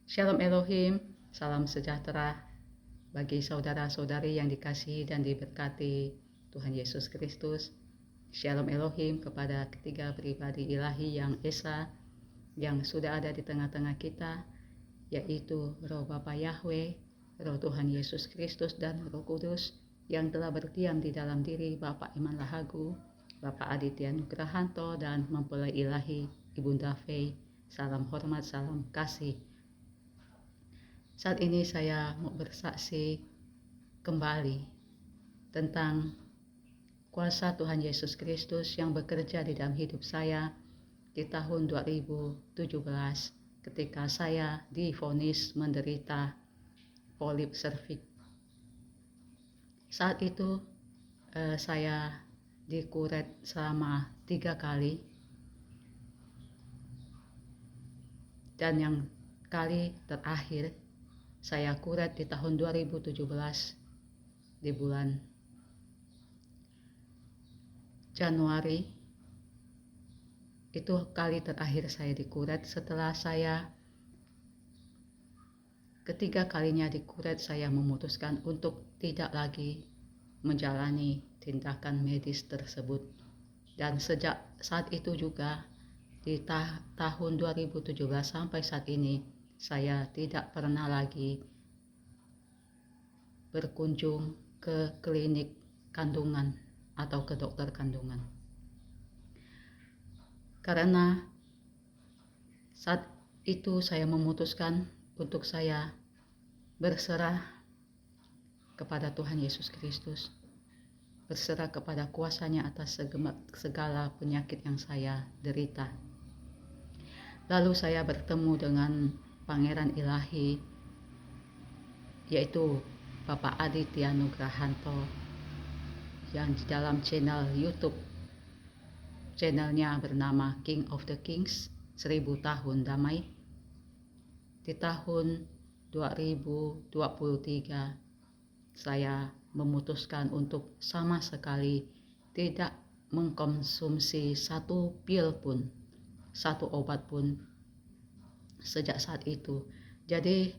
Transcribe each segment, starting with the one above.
Shalom Elohim, salam sejahtera bagi saudara-saudari yang dikasihi dan diberkati Tuhan Yesus Kristus. Shalom Elohim kepada ketiga pribadi ilahi yang esa yang sudah ada di tengah-tengah kita, yaitu Roh Bapa Yahweh, Roh Tuhan Yesus Kristus dan Roh Kudus yang telah berdiam di dalam diri Bapak Iman Lahagu, Bapak Aditya Nugrahanto, dan mempelai ilahi Ibunda Fei. Salam hormat, salam kasih. Saat ini saya mau bersaksi kembali tentang kuasa Tuhan Yesus Kristus yang bekerja di dalam hidup saya di tahun 2017 ketika saya divonis menderita polip serviks. Saat itu saya dikuret selama 3 kali, dan yang kali terakhir saya kuret di tahun 2017 di bulan Januari. Itu kali terakhir saya dikuret. Setelah saya ketiga kalinya dikuret, saya memutuskan untuk tidak lagi menjalani tindakan medis tersebut. Dan sejak saat itu juga di tahun 2017 sampai saat ini saya tidak pernah lagi berkunjung ke klinik kandungan atau ke dokter kandungan. Karena saat itu saya memutuskan untuk saya berserah kepada Tuhan Yesus Kristus, berserah kepada kuasanya atas segala penyakit yang saya derita. Lalu saya bertemu dengan Pangeran Ilahi, yaitu Bapak Aditya Nugrahanto, yang di dalam channel YouTube, channelnya bernama King of the Kings, 1000 tahun damai. Di tahun 2023 saya memutuskan untuk sama sekali tidak mengkonsumsi satu pil pun, satu obat pun sejak saat itu. Jadi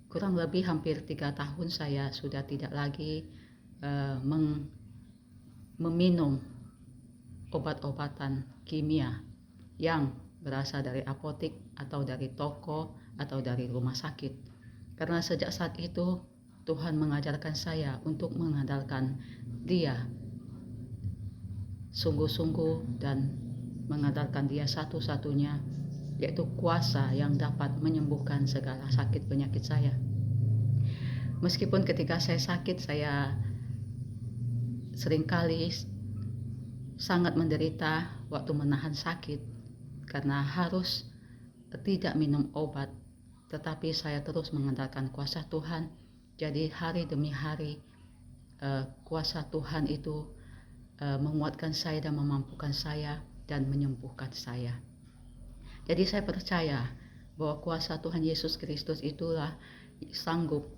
kurang lebih hampir 3 tahun saya sudah tidak lagi meminum obat-obatan kimia yang berasal dari apotik atau dari toko atau dari rumah sakit. Karena sejak saat itu Tuhan mengajarkan saya untuk mengandalkan Dia sungguh-sungguh dan mengandalkan Dia satu-satunya, yaitu kuasa yang dapat menyembuhkan segala sakit penyakit saya. Meskipun ketika saya sakit, saya seringkali sangat menderita waktu menahan sakit karena harus tidak minum obat, tetapi saya terus mengandalkan kuasa Tuhan. Jadi hari demi hari kuasa Tuhan itu menguatkan saya dan memampukan saya dan menyembuhkan saya. Jadi saya percaya bahwa kuasa Tuhan Yesus Kristus itulah sanggup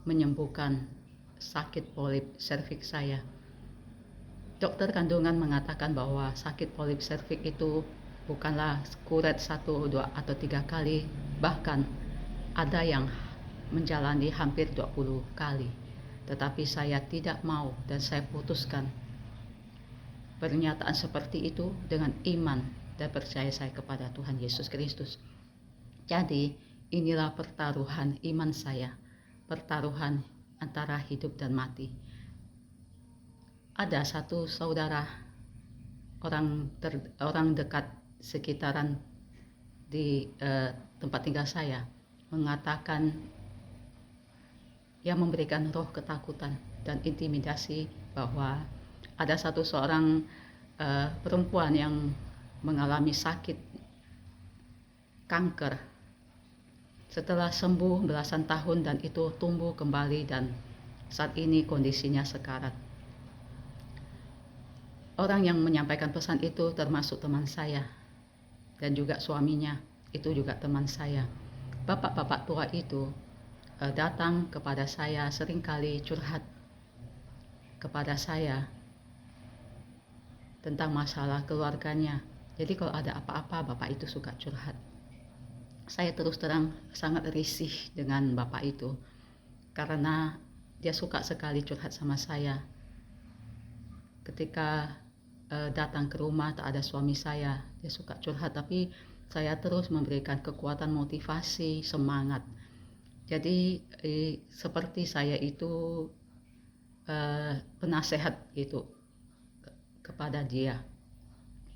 menyembuhkan sakit polip serviks saya. Dokter kandungan mengatakan bahwa sakit polip serviks itu bukanlah kuret 1, 2, atau 3 kali, bahkan ada yang menjalani hampir 20 kali. Tetapi saya tidak mau dan saya putuskan pernyataan seperti itu dengan iman dan percaya saya kepada Tuhan Yesus Kristus. Jadi inilah pertaruhan iman saya, pertaruhan antara hidup dan mati. Ada satu saudara, orang dekat sekitaran di tempat tinggal saya, mengatakan yang memberikan roh ketakutan dan intimidasi bahwa ada seorang perempuan yang mengalami sakit kanker setelah sembuh belasan tahun, dan itu tumbuh kembali dan saat ini kondisinya sekarat. Orang yang menyampaikan pesan itu termasuk teman saya dan juga suaminya, itu juga teman saya. Bapak-bapak tua itu datang kepada saya, seringkali curhat kepada saya tentang masalah keluarganya. Jadi kalau ada apa-apa, bapak itu suka curhat. saya terus terang sangat risih dengan bapak itu karena dia suka sekali curhat sama saya. Ketika datang ke rumah tak ada suami saya, dia suka curhat, tapi saya terus memberikan kekuatan, motivasi, semangat. Jadi seperti saya itu penasehat itu kepada dia,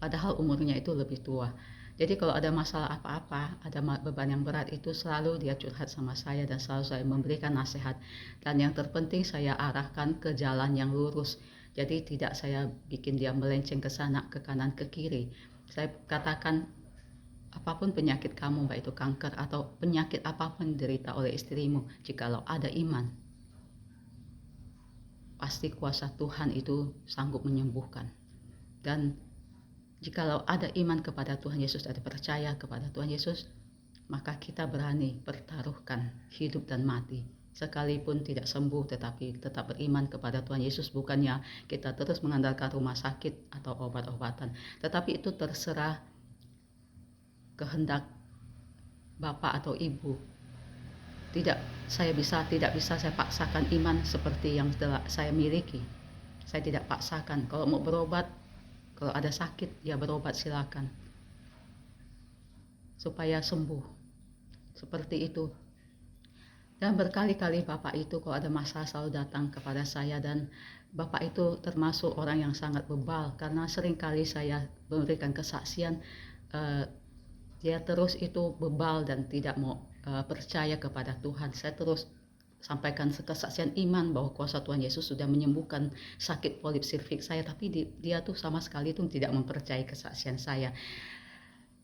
padahal umurnya itu lebih tua. Jadi kalau ada masalah apa-apa, ada beban yang berat, itu selalu dia curhat sama saya dan selalu saya memberikan nasihat. Dan yang terpenting saya arahkan ke jalan yang lurus. Jadi tidak saya bikin dia melenceng ke sana, ke kanan, ke kiri. Saya katakan apapun penyakit kamu, baik itu kanker atau penyakit apapun derita oleh istrimu, jikalau ada iman, pasti kuasa Tuhan itu sanggup menyembuhkan. Dan jikalau ada iman kepada Tuhan Yesus, ada percaya kepada Tuhan Yesus, maka kita berani pertaruhkan hidup dan mati. Sekalipun tidak sembuh, tetapi tetap beriman kepada Tuhan Yesus. Bukannya kita terus mengandalkan rumah sakit atau obat-obatan, tetapi itu terserah kehendak Bapak atau Ibu. Tidak bisa saya paksakan iman seperti yang telah saya miliki. Saya tidak paksakan. Kalau mau berobat, kalau ada sakit, ya berobat silakan supaya sembuh. Seperti itu. Dan berkali-kali Bapak itu kalau ada masalah selalu datang kepada saya, dan Bapak itu termasuk orang yang sangat bebal karena seringkali saya memberikan kesaksian, dia terus itu bebal dan tidak mau percaya kepada Tuhan. Saya terus sampaikan kesaksian iman bahwa kuasa Tuhan Yesus sudah menyembuhkan sakit polip serviks saya, tapi dia tuh sama sekali tuh tidak mempercayai kesaksian saya.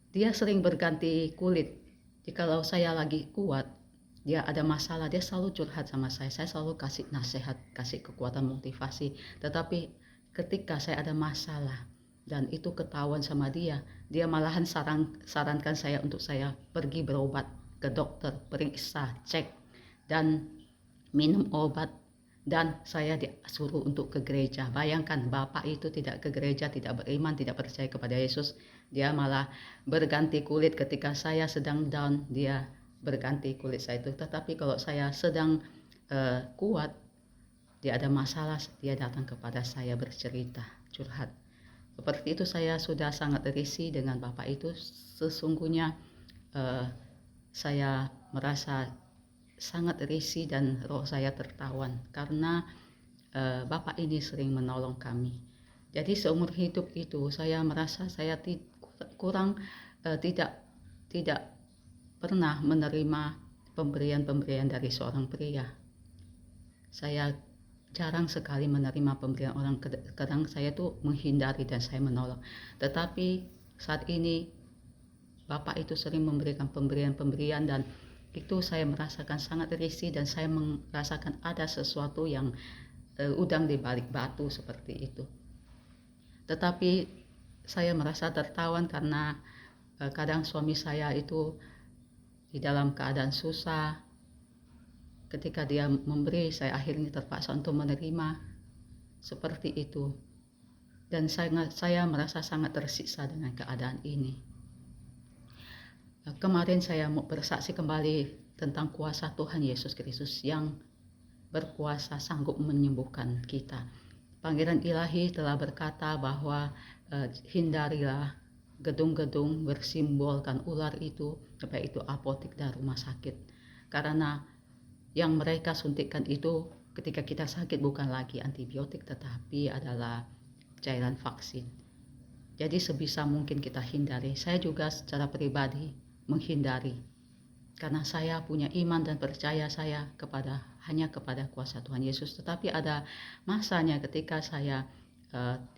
Dia sering berganti kulit. Jikalau saya lagi kuat, dia ada masalah, dia selalu curhat sama saya selalu kasih nasihat, kasih kekuatan, motivasi. Tetapi ketika saya ada masalah dan itu ketahuan sama dia malahan sarankan saya untuk saya pergi berobat ke dokter, periksa, cek, dan minum obat, dan saya disuruh untuk ke gereja. Bayangkan, Bapak itu tidak ke gereja, tidak beriman, tidak percaya kepada Yesus. Dia malah berganti kulit ketika saya sedang down, dia berganti kulit saya itu. Tetapi kalau saya sedang kuat, dia ada masalah, dia datang kepada saya bercerita, curhat. Seperti itu saya sudah sangat risih dengan Bapak itu. Sesungguhnya saya merasa sangat risih dan roh saya tertawan karena Bapak ini sering menolong kami. Jadi seumur hidup itu saya merasa saya kurang tidak pernah menerima pemberian dari seorang pria. Saya jarang sekali menerima pemberian orang, kadang saya tuh menghindari dan saya menolak. Tetapi saat ini Bapak itu sering memberikan pemberian dan itu saya merasakan sangat risih dan saya merasakan ada sesuatu yang udang di balik batu seperti itu. Tetapi saya merasa tertawan karena kadang suami saya itu di dalam keadaan susah. Ketika dia memberi, saya akhirnya terpaksa untuk menerima seperti itu. Dan saya merasa sangat tersiksa dengan keadaan ini. Kemarin saya mau bersaksi kembali tentang kuasa Tuhan Yesus Kristus yang berkuasa sanggup menyembuhkan kita. Pangeran Ilahi telah berkata bahwa hindarilah gedung-gedung bersimbolkan ular itu, baik itu apotek dan rumah sakit. Karena yang mereka suntikkan itu ketika kita sakit bukan lagi antibiotik, tetapi adalah cairan vaksin. Jadi sebisa mungkin kita hindari. Saya juga secara pribadi menghindari karena saya punya iman dan percaya saya hanya kepada kuasa Tuhan Yesus. Tetapi ada masanya ketika saya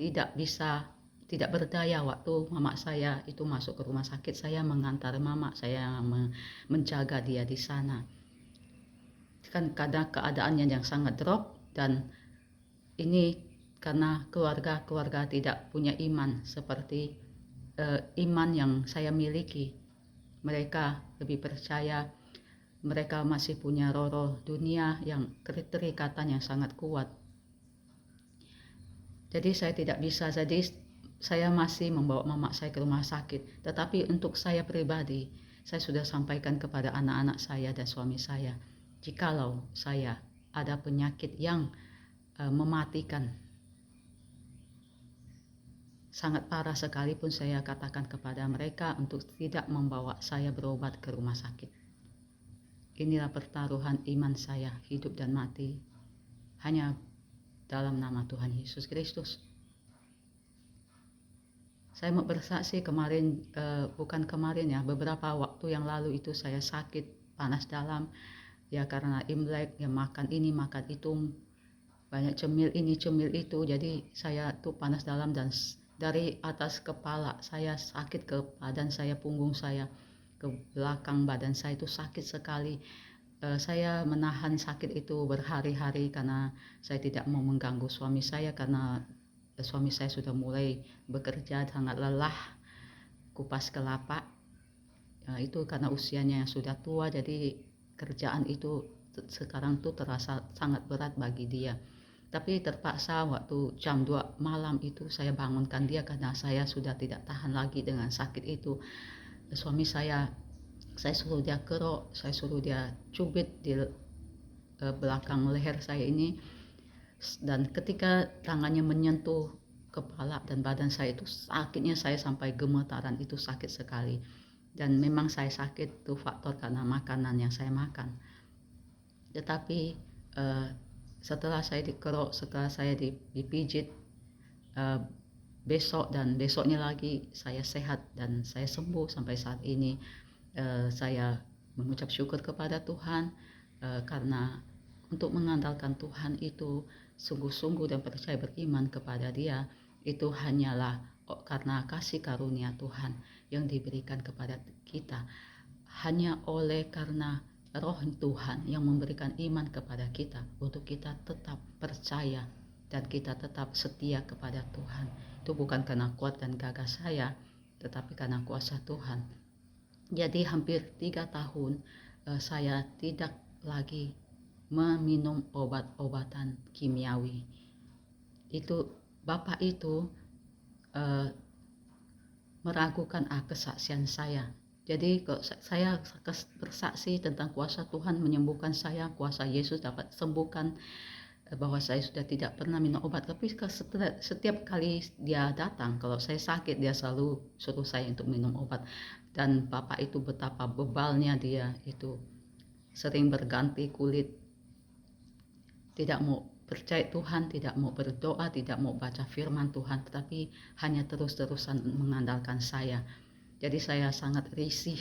tidak berdaya. Waktu mama saya itu masuk ke rumah sakit, saya mengantar mama, saya menjaga dia di sana. Kan kadang keadaannya yang sangat drop, dan ini karena keluarga tidak punya iman seperti iman yang saya miliki. Mereka lebih percaya, mereka masih punya roh dunia yang keterikatan yang sangat kuat. Jadi saya tidak bisa, jadi saya masih membawa mama saya ke rumah sakit. Tetapi untuk saya pribadi, saya sudah sampaikan kepada anak-anak saya dan suami saya, jikalau saya ada penyakit yang mematikan, sangat parah sekalipun, saya katakan kepada mereka untuk tidak membawa saya berobat ke rumah sakit. Inilah pertaruhan iman saya, hidup dan mati, hanya dalam nama Tuhan Yesus Kristus. Saya mau bersaksi kemarin, bukan kemarin ya, beberapa waktu yang lalu itu saya sakit panas dalam, ya karena Imlek, ya makan ini makan itu, banyak cemil ini cemil itu, jadi saya tuh panas dalam dan dari atas kepala saya sakit ke badan saya, punggung saya, ke belakang badan saya itu sakit sekali. Saya menahan sakit itu berhari-hari karena saya tidak mau mengganggu suami saya, karena suami saya sudah mulai bekerja sangat lelah, kupas kelapa. Itu karena usianya yang sudah tua, jadi kerjaan itu sekarang tuh terasa sangat berat bagi dia. Tapi terpaksa waktu jam 2 malam itu saya bangunkan dia karena saya sudah tidak tahan lagi dengan sakit itu. Suami saya suruh dia kerok, saya suruh dia cubit di belakang leher saya ini, dan ketika tangannya menyentuh kepala dan badan saya itu sakitnya saya sampai gemetaran, itu sakit sekali. Dan memang saya sakit itu faktor karena makanan yang saya makan. Tetapi setelah saya dikerok, setelah saya dipijit, besok dan besoknya lagi saya sehat dan saya sembuh sampai saat ini. Saya mengucap syukur kepada Tuhan, karena untuk mengandalkan Tuhan itu sungguh-sungguh dan percaya beriman kepada Dia, itu hanyalah karena kasih karunia Tuhan yang diberikan kepada kita, hanya oleh karena Roh Tuhan yang memberikan iman kepada kita untuk kita tetap percaya dan kita tetap setia kepada Tuhan. Itu bukan karena kuat dan gagah saya, tetapi karena kuasa Tuhan. Jadi hampir 3 tahun saya tidak lagi meminum obat-obatan kimiawi. Itu Bapak itu meragukan kesaksian saya. Jadi kalau saya bersaksi tentang kuasa Tuhan menyembuhkan saya, kuasa Yesus dapat sembuhkan, bahwa saya sudah tidak pernah minum obat. Tapi setiap kali dia datang, kalau saya sakit, dia selalu suruh saya untuk minum obat. Dan Bapak itu betapa bebalnya dia itu, sering berganti kulit, tidak mau percaya Tuhan, tidak mau berdoa, tidak mau baca firman Tuhan, tetapi hanya terus-terusan mengandalkan saya. Jadi saya sangat risih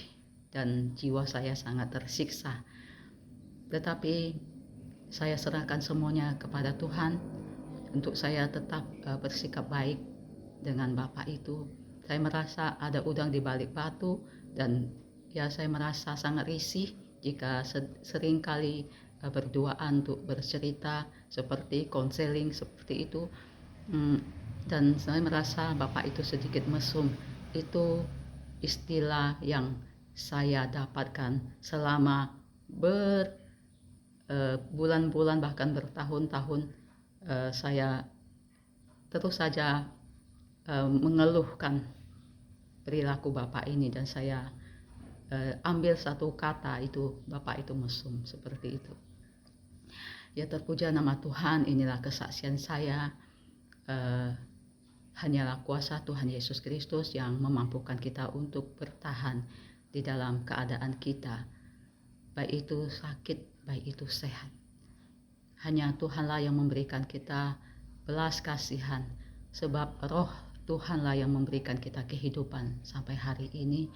dan jiwa saya sangat tersiksa. Tetapi saya serahkan semuanya kepada Tuhan untuk saya tetap bersikap baik dengan Bapak itu. Saya merasa ada udang di balik batu, dan ya saya merasa sangat risih jika sering kali berduaan untuk bercerita seperti konseling seperti itu, dan saya merasa Bapak itu sedikit mesum. Itu istilah yang saya dapatkan selama bulan-bulan bahkan bertahun-tahun. Saya terus saja mengeluhkan perilaku Bapak ini, dan saya ambil satu kata itu, Bapak itu mesum, seperti itu. Ya terpuja nama Tuhan, inilah kesaksian saya. Hanyalah kuasa Tuhan Yesus Kristus yang memampukan kita untuk bertahan di dalam keadaan kita, baik itu sakit, baik itu sehat. Hanya Tuhanlah yang memberikan kita belas kasihan, sebab Roh Tuhanlah yang memberikan kita kehidupan sampai hari ini.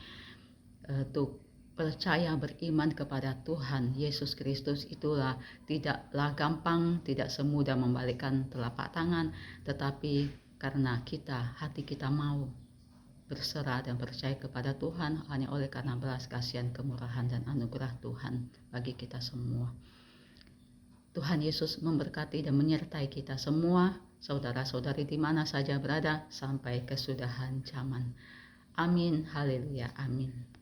Untuk percaya beriman kepada Tuhan Yesus Kristus itulah tidaklah gampang, tidak semudah membalikkan telapak tangan, tetapi karena hati kita mau berserah dan percaya kepada Tuhan, hanya oleh karena belas kasihan, kemurahan dan anugerah Tuhan bagi kita semua. Tuhan Yesus memberkati dan menyertai kita semua, saudara-saudari di mana saja berada, sampai kesudahan zaman. Amin, haleluya, amin.